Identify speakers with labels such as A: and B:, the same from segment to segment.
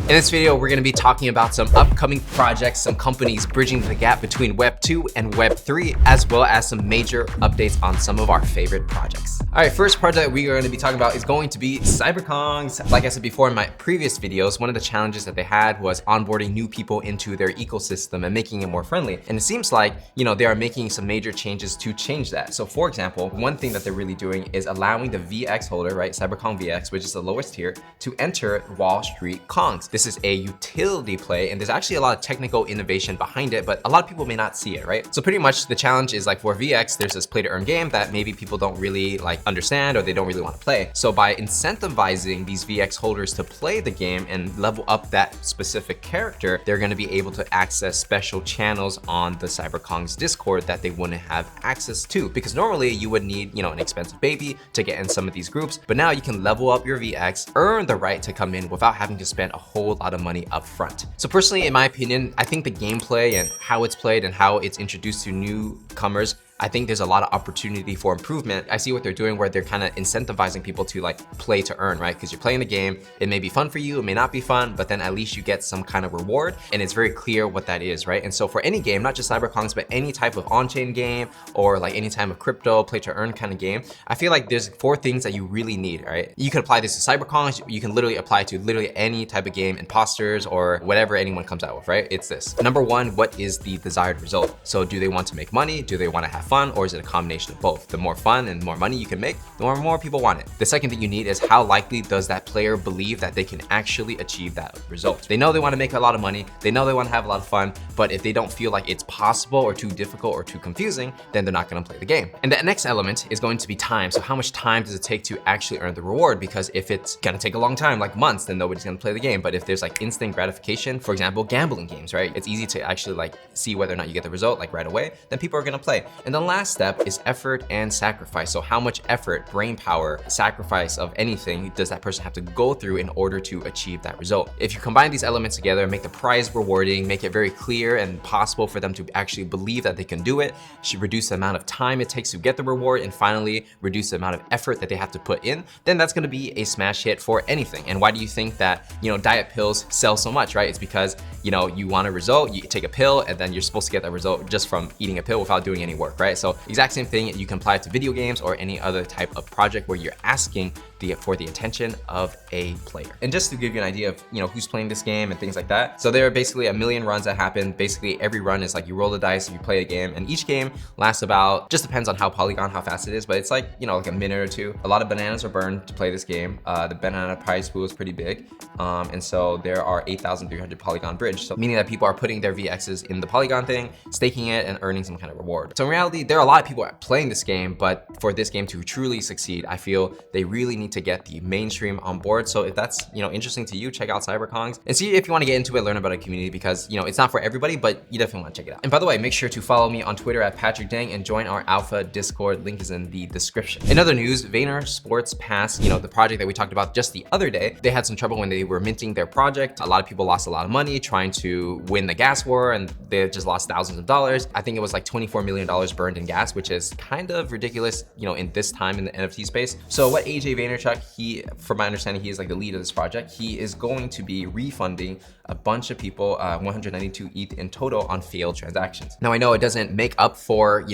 A: In this video, we're going to be talking about some upcoming projects, some companies bridging the gap between Web 2 and Web 3, as well as some major updates on some of our favorite projects. All right, first project we are going to be talking about is going to be Cyberkongz. Like I said before in my previous videos, one of the challenges that they had was onboarding new people into their ecosystem and making it more friendly. And it seems like, they are making some major changes to change that. So for example, one thing that they're really doing is allowing the VX holder, right, Cyberkongz VX, which is the lowest tier, to enter Wall Street Kongz. This is a utility play, and there's actually a lot of technical innovation behind it, but a lot of people may not see it, right? So pretty much the challenge is like for VX, there's this play to earn game that maybe people don't really understand or they don't really want to play. So by incentivizing these VX holders to play the game and level up that specific character, they're going to be able to access special channels on the Cyberkongz Discord that they wouldn't have access to. Because normally you would need, an expensive baby to get in some of these groups, but now you can level up your VX, earn the right to come in without having to spend a whole lot of money up front. So personally, in my opinion, I think the gameplay and how it's played and how it's introduced to newcomers, I think there's a lot of opportunity for improvement. I see what they're doing where they're kind of incentivizing people to play to earn, right? Because you're playing the game, it may be fun for you, it may not be fun, but then at least you get some kind of reward and it's very clear what that is, right? And so for any game, not just Cyberkongz, but any type of on-chain game or any type of crypto play to earn kind of game, I feel like there's 4 things that you really need, right? You can apply this to Cyberkongz, you can literally apply it to literally any type of game, imposters or whatever anyone comes out with, right? It's this. Number 1, what is the desired result? So do they want to make money? Do they want to have fun, or is it a combination of both? The more fun and more money you can make, the more people want it. The second thing you need is how likely does that player believe that they can actually achieve that result? They know they want to make a lot of money, they know they want to have a lot of fun, but if they don't feel like it's possible or too difficult or too confusing, then they're not going to play the game. And the next element is going to be time. So how much time does it take to actually earn the reward? Because if it's going to take a long time, like months, then nobody's going to play the game. But if there's instant gratification, for example, gambling games, right? It's easy to actually see whether or not you get the result right away, then people are going to play. And the last step is effort and sacrifice. So how much effort, brain power, sacrifice of anything does that person have to go through in order to achieve that result? If you combine these elements together, make the prize rewarding, make it very clear and possible for them to actually believe that they can do it, should reduce the amount of time it takes to get the reward, and finally reduce the amount of effort that they have to put in, then that's going to be a smash hit for anything. And why do you think that, diet pills sell so much, right? It's because, you want a result, you take a pill, and then you're supposed to get that result just from eating a pill without doing any work, right? So exact same thing you can apply it to video games or any other type of project where you're asking for the attention of a player. And just to give you an idea of who's playing this game and things like that, so there are basically 1 million runs that happen. Basically every run is you roll the dice, you play a game, and each game lasts about, just depends on how fast it is, but it's like a minute or 2. A lot of bananas are burned to play this game. The banana prize pool is pretty big, and so there are 8,300 polygon bridge, so meaning that people are putting their VXs in the polygon thing, staking it, and earning some kind of reward. So in reality, there are a lot of people playing this game, but for this game to truly succeed, I feel they really need to get the mainstream on board. So if that's interesting to you, check out Cyberkongz and see if you want to get into it, learn about a community, because it's not for everybody, but you definitely want to check it out. And by the way, make sure to follow me on Twitter at Patrick Dang and join our Alpha Discord. Link is in the description. In other news, Vayner Sports passed, the project that we talked about just the other day. They had some trouble when they were minting their project. A lot of people lost a lot of money trying to win the gas war, and they just lost thousands of dollars. I think it was $24 million burned in gas, which is kind of ridiculous, in this time in the NFT space. So what AJ Vaynerchuk, from my understanding, he is the lead of this project. He is going to be refunding a bunch of people 192 ETH in total on failed transactions. Now I know it doesn't make up for,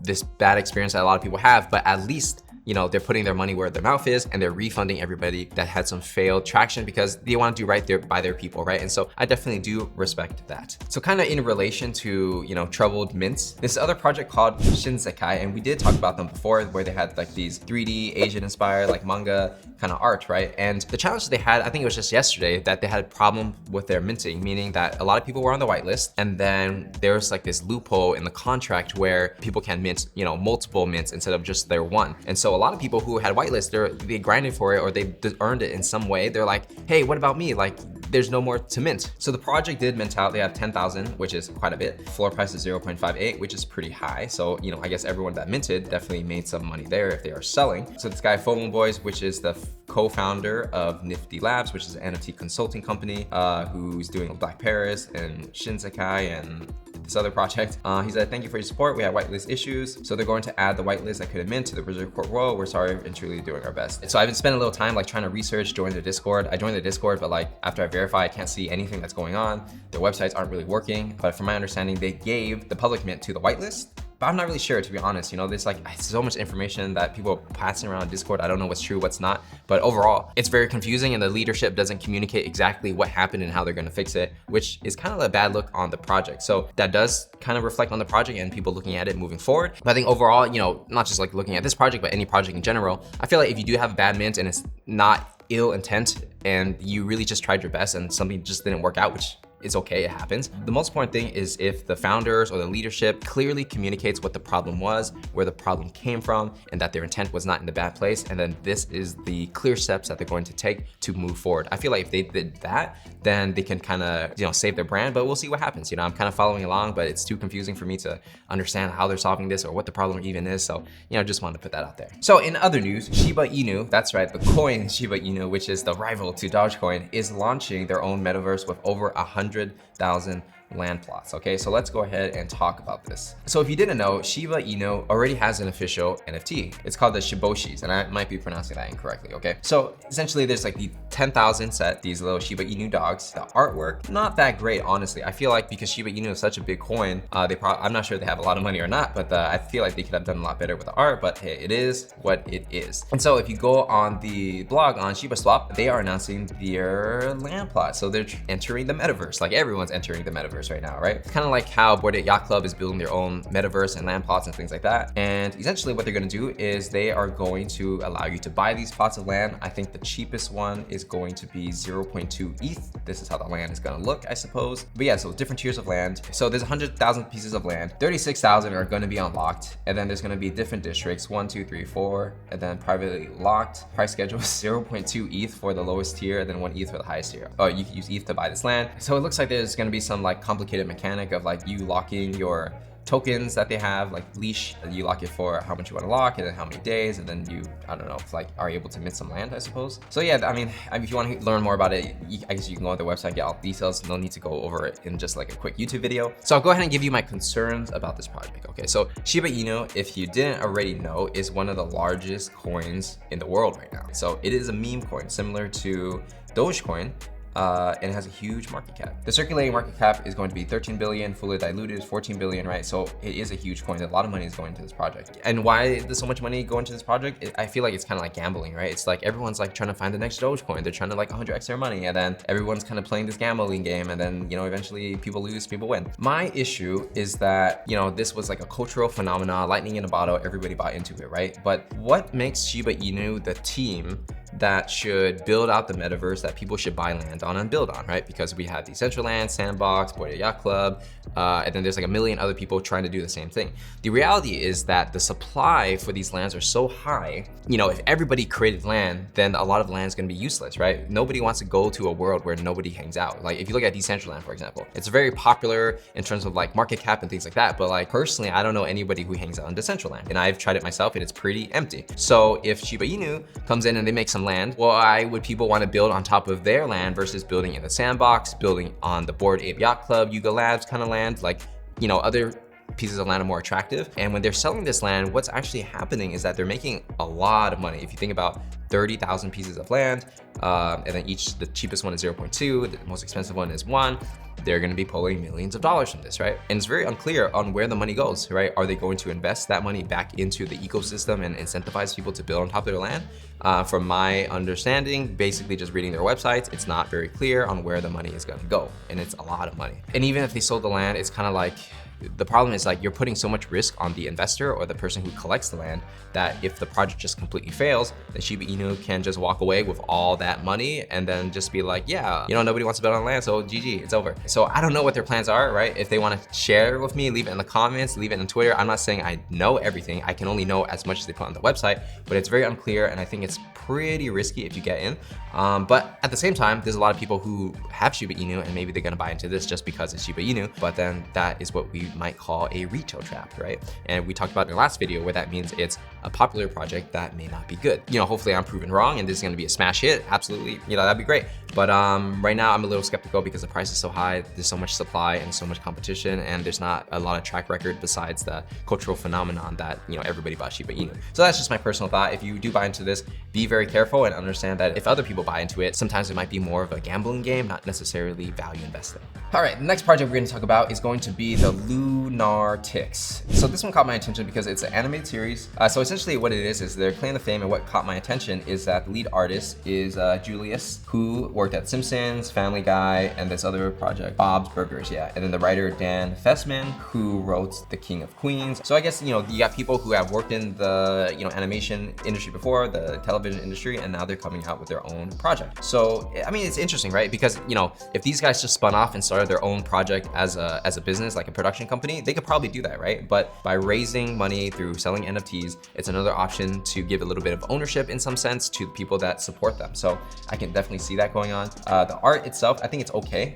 A: this bad experience that a lot of people have, but at least they're putting their money where their mouth is, and they're refunding everybody that had some failed traction because they want to do right there by their people, right? And so I definitely do respect that. So kind of in relation to, troubled mints, this other project called Shinsekai, and we did talk about them before, where they had these 3D Asian inspired manga kind of art, right? And the challenge they had, I think it was just yesterday, that they had a problem with their minting, meaning that a lot of people were on the whitelist, and then there was this loophole in the contract where people can mint, multiple mints instead of just their one. And so a lot of people who had whitelist, they grinded for it, or they earned it in some way. They're like, hey, what about me? There's no more to mint. So the project did mint out. They have 10,000, which is quite a bit. Floor price is 0.58, which is pretty high. So, I guess everyone that minted definitely made some money there if they are selling. So this guy, FOMO Boys, which is the co-founder of Nifty Labs, which is an NFT consulting company, who's doing Black Paris and Shinsekai and this other project. He said, thank you for your support. We had whitelist issues. So they're going to add the whitelist that could have mint to the Wizard Court World. We're sorry and truly doing our best. So I've been spending a little time like trying to research, join the Discord. I joined the Discord, but like after I verify, I can't see anything that's going on. Their websites aren't really working. But from my understanding, they gave the public mint to the whitelist. But I'm not really sure, to be honest. You know, there's like so much information that people are passing around Discord. I don't know what's true, what's not. But overall, it's very confusing and the leadership doesn't communicate exactly what happened and how they're gonna fix it, which is kind of a bad look on the project. So that does kind of reflect on the project and people looking at it moving forward. But I think overall, you know, not just like looking at this project, but any project in general, I feel like if you do have a bad mint and it's not ill intent and you really just tried your best and something just didn't work out, which it's okay, it happens. The most important thing is if the founders or the leadership clearly communicates what the problem was, where the problem came from, and that their intent was not in the bad place, and then this is the clear steps that they're going to take to move forward. I feel like if they did that, then they can kind of, you know, save their brand, but we'll see what happens. You know, I'm kind of following along, but it's too confusing for me to understand how they're solving this or what the problem even is. So, you know, just wanted to put that out there. So in other news, Shiba Inu, that's right, the coin Shiba Inu, which is the rival to Dogecoin, is launching their own metaverse with over 100,000 land plots. Okay, so let's go ahead and talk about this. So if you didn't know, Shiba Inu already has an official NFT. It's called the Shiboshis, and I might be pronouncing that incorrectly, okay? So essentially there's like the 10,000 set, these little Shiba Inu dogs. The artwork, not that great, honestly. I feel like because Shiba Inu is such a big coin, I'm not sure if they have a lot of money or not, but I feel like they could have done a lot better with the art, but hey, it is what it is. And so if you go on the blog on Shiba Swap, they are announcing their land plot. So they're entering the metaverse, like everyone's entering the metaverse right now, right? It's kind of like how Bored Ape Yacht Club is building their own metaverse and land plots and things like that. And essentially what they're gonna do is they are going to allow you to buy these plots of land. I think the cheapest one is going to be 0.2 ETH. This is how the land is gonna look, I suppose. But yeah, so different tiers of land. So there's 100,000 pieces of land. 36,000 are gonna be unlocked. And then there's gonna be different districts, 1, 2, 3, 4, and then privately locked. Price schedule is 0.2 ETH for the lowest tier, and then 1 ETH for the highest tier. Oh, you can use ETH to buy this land. So it looks like there's gonna be some like complicated mechanic of like you locking your tokens that they have, like leash, you lock it for how much you want to lock and then how many days, and then you, I don't know, like are able to mint some land, I suppose. So yeah, I mean, if you want to learn more about it, I guess you can go on their website, get all the details. No need to go over it in just like a quick YouTube video. So I'll go ahead and give you my concerns about this project. Okay, so Shiba Inu, if you didn't already know, is one of the largest coins in the world right now. So it is a meme coin similar to Dogecoin. And it has a huge market cap. The circulating market cap is going to be 13 billion, fully diluted is 14 billion, right? So it is a huge coin. A lot of money is going into this project. And why does so much money go into this project? I feel like it's kind of like gambling, right? It's like everyone's like trying to find the next Dogecoin. They're trying to like 100x their money, and then everyone's kind of playing this gambling game, and then, you know, eventually people lose, people win. My issue is that, you know, this was like a cultural phenomenon, lightning in a bottle, everybody bought into it, right? But what makes Shiba Inu the team that should build out the metaverse that people should buy land on and build on, right? Because we have Decentraland, Sandbox, Bored Ape Yacht Club, and then there's like a million other people trying to do the same thing. The reality is that the supply for these lands are so high, you know, if everybody created land, then a lot of land is gonna be useless, right? Nobody wants to go to a world where nobody hangs out. Like if you look at Decentraland, for example, it's very popular in terms of like market cap and things like that, but like personally, I don't know anybody who hangs out in Decentraland, and I've tried it myself and it's pretty empty. So if Shiba Inu comes in and they make some land, why would people want to build on top of their land versus building in the Sandbox, building on the Bored Ape Yacht Club, Yuga Labs kind of land? Like, you know, other pieces of land are more attractive. And when they're selling this land, what's actually happening is that they're making a lot of money. If you think about 30,000 pieces of land, and then the cheapest one is 0.2, the most expensive one is 1, they're gonna be pulling millions of dollars from this, right? And it's very unclear on where the money goes, right? Are they going to invest that money back into the ecosystem and incentivize people to build on top of their land? From my understanding, basically just reading their websites, it's not very clear on where the money is gonna go, and it's a lot of money. And even if they sold the land, it's kind of like, the problem is like you're putting so much risk on the investor or the person who collects the land that if the project just completely fails, then Shiba Inu can just walk away with all that money and then just be like, yeah, you know, nobody wants to build on land, so GG, it's over. So I don't know what their plans are, right? If they want to share with me, leave it in the comments, leave it on Twitter. I'm not saying I know everything. I can only know as much as they put on the website, but it's very unclear, and I think it's pretty risky if you get in. But at the same time, there's a lot of people who have Shiba Inu and maybe they're gonna buy into this just because it's Shiba Inu, but then that is what we might call a retail trap, right? And we talked about in the last video where that means it's a popular project that may not be good. You know, hopefully I'm proven wrong and this is gonna be a smash hit, absolutely, you know, that'd be great. But right now I'm a little skeptical because the price is so high, there's so much supply and so much competition, and there's not a lot of track record besides the cultural phenomenon that, you know, everybody bought Shiba Inu. So that's just my personal thought. If you do buy into this, be very careful and understand that if other people buy into it, sometimes it might be more of a gambling game, not necessarily value investing. All right, the next project we're gonna talk about is going to be the Lunartics. So this one caught my attention because it's an animated series. So essentially what it is their claim to fame, and what caught my attention is that the lead artist is Julius, who worked at Simpsons, Family Guy, and this other project, Bob's Burgers, yeah. And then the writer Dan Fessman, who wrote The King of Queens. So I guess, you know, you got people who have worked in the, you know, animation industry before, the television industry, and now they're coming out with their own project. So, I mean, it's interesting, right? Because, you know, if these guys just spun off and started their own project as a business, like a production company, they could probably do that, right? But by raising money through selling NFTs, it's another option to give a little bit of ownership in some sense to the people that support them. So I can definitely see that going on. The art itself, I think it's okay.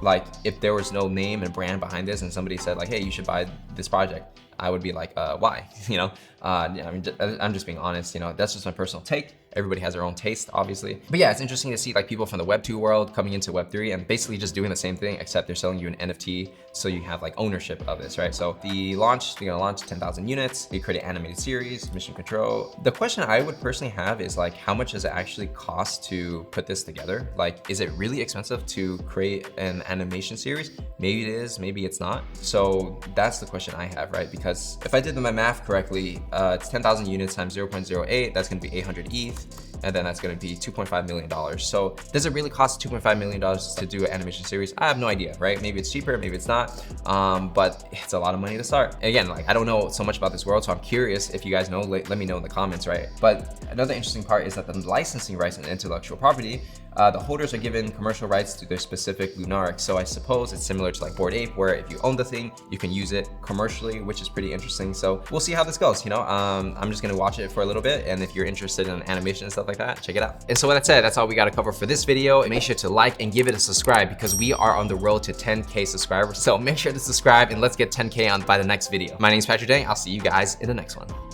A: Like if there was no name and brand behind this and somebody said like, hey, you should buy this project, I would be like, why? You know, I mean, I'm just being honest, you know, that's just my personal take. Everybody has their own taste, obviously. But yeah, it's interesting to see like people from the Web 2 world coming into Web 3 and basically just doing the same thing, except they're selling you an NFT, so you have like ownership of this, right? So they're gonna launch 10,000 units. They create an animated series, mission control. The question I would personally have is like, how much does it actually cost to put this together? Like, is it really expensive to create an animation series? Maybe it is, maybe it's not. So that's the question I have, right? Because if I did my math correctly, it's 10,000 units times 0.08, that's gonna be 800 ETH. And then that's gonna be $2.5 million. So does it really cost $2.5 million to do an animation series? I have no idea, right? Maybe it's cheaper, maybe it's not, but it's a lot of money to start. Again, like I don't know so much about this world, so I'm curious if you guys know, let me know in the comments, right? But another interesting part is that the licensing rights and intellectual property, the holders are given commercial rights to their specific Lunarix. So I suppose it's similar to like Bored Ape, where if you own the thing, you can use it commercially, which is pretty interesting. So we'll see how this goes, you know? I'm just gonna watch it for a little bit, and if you're interested in animation and stuff like that, check it out. And so with that said, that's all we gotta cover for this video. And make sure to like and give it a subscribe because we are on the road to 10K subscribers. So make sure to subscribe and let's get 10K on by the next video. My name is Patrick Dang. I'll see you guys in the next one.